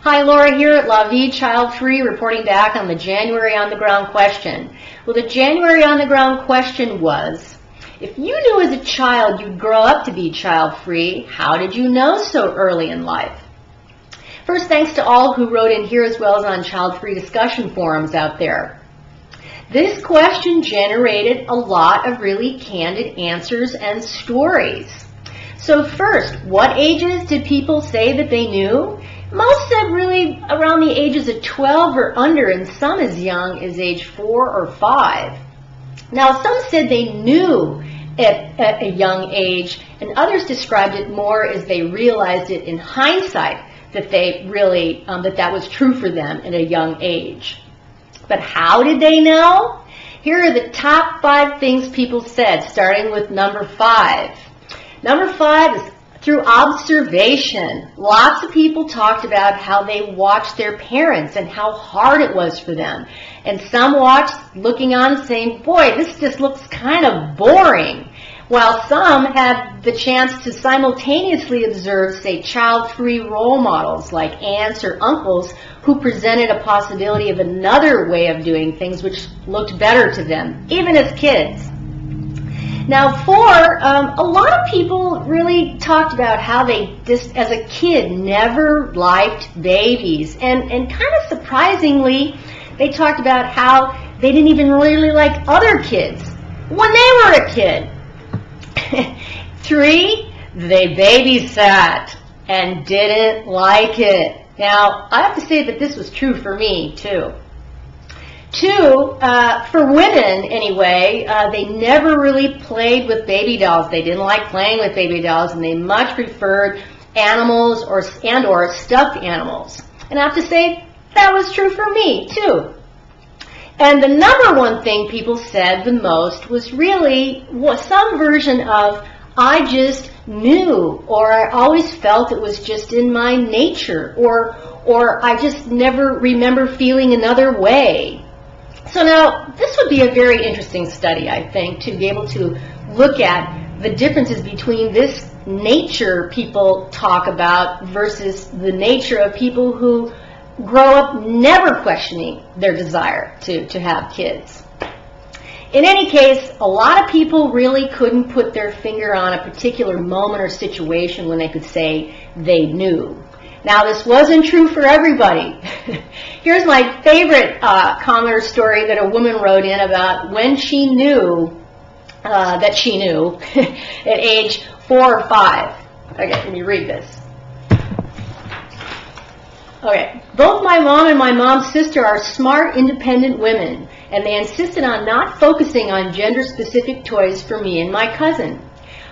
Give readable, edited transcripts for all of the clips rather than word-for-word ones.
Hi, Laura here at Vie Childfree, reporting back on the January on the ground question. Well, the January on the ground question was, if you knew as a child you'd grow up to be child-free, how did you know so early in life? First, thanks to all who wrote in here as well as on child-free discussion forums out there. This question generated a lot of really candid answers and stories. So first, what ages did people say that they knew? Most said really around the ages of 12 or under, and some as young as age 4 or 5. Now, some said they knew at a young age, and others described it more as they realized it in hindsight that they really that was true for them at a young age. But how did they know? Here are the top 5 things people said, starting with number 5. Number 5 is through observation. Lots of people talked about how they watched their parents and how hard it was for them. And some watched looking on saying, boy, this just looks kind of boring. While some had the chance to simultaneously observe, say, child-free role models like aunts or uncles who presented a possibility of another way of doing things which looked better to them, even as kids. Now, a lot of people really talked about how they just, as a kid, never liked babies. And kind of surprisingly, they talked about how they didn't even really like other kids when they were a kid. 3, they babysat and didn't like it. Now, I have to say that this was true for me, too. 2, for women anyway, they never really played with baby dolls. They didn't like playing with baby dolls, and they much preferred animals or stuffed animals. And I have to say, that was true for me, too. And the number 1 thing people said the most was really some version of, I just knew, or I always felt it was just in my nature, or I just never remember feeling another way. So now, this would be a very interesting study, I think, to be able to look at the differences between this nature people talk about versus the nature of people who grow up never questioning their desire to have kids. In any case, a lot of people really couldn't put their finger on a particular moment or situation when they could say they knew. Now, this wasn't true for everybody. Here's my favorite comment or story that a woman wrote in about when she knew that she knew at age 4 or 5. Okay, let me read this. Okay, both my mom and my mom's sister are smart, independent women, and they insisted on not focusing on gender-specific toys for me and my cousin.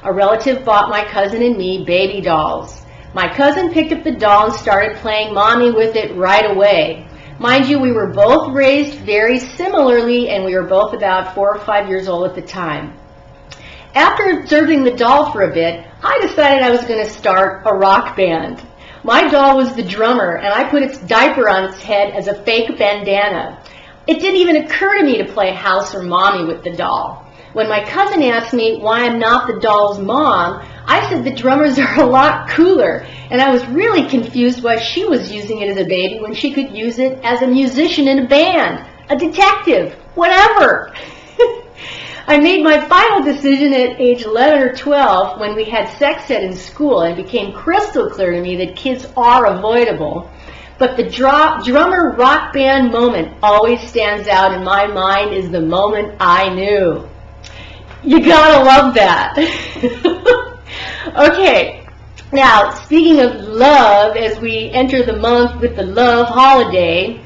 A relative bought my cousin and me baby dolls. My cousin picked up the doll and started playing mommy with it right away. Mind you, we were both raised very similarly, and we were both about 4 or 5 years old at the time. After observing the doll for a bit, I decided I was going to start a rock band. My doll was the drummer, and I put its diaper on its head as a fake bandana. It didn't even occur to me to play house or mommy with the doll. When my cousin asked me why I'm not the doll's mom, I said the drummers are a lot cooler, and I was really confused why she was using it as a baby when she could use it as a musician in a band, a detective, whatever. I made my final decision at age 11 or 12 when we had sex ed in school, and it became crystal clear to me that kids are avoidable. But the drummer rock band moment always stands out in my mind as the moment I knew. You gotta love that. Okay, now speaking of love, as we enter the month with the love holiday,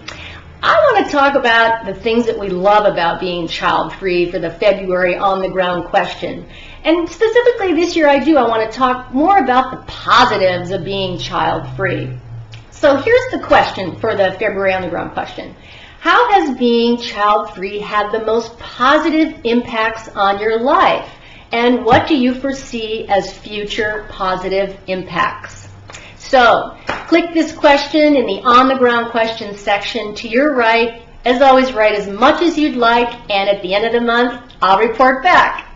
I want to talk about the things that we love about being child-free for the February on the ground question. And specifically this year I want to talk more about the positives of being child-free. So here's the question for the February on the ground question. How has being child-free had the most positive impacts on your life? And what do you foresee as future positive impacts? So, click this question in the On the Ground questions section to your right. As always, write as much as you'd like, and at the end of the month, I'll report back.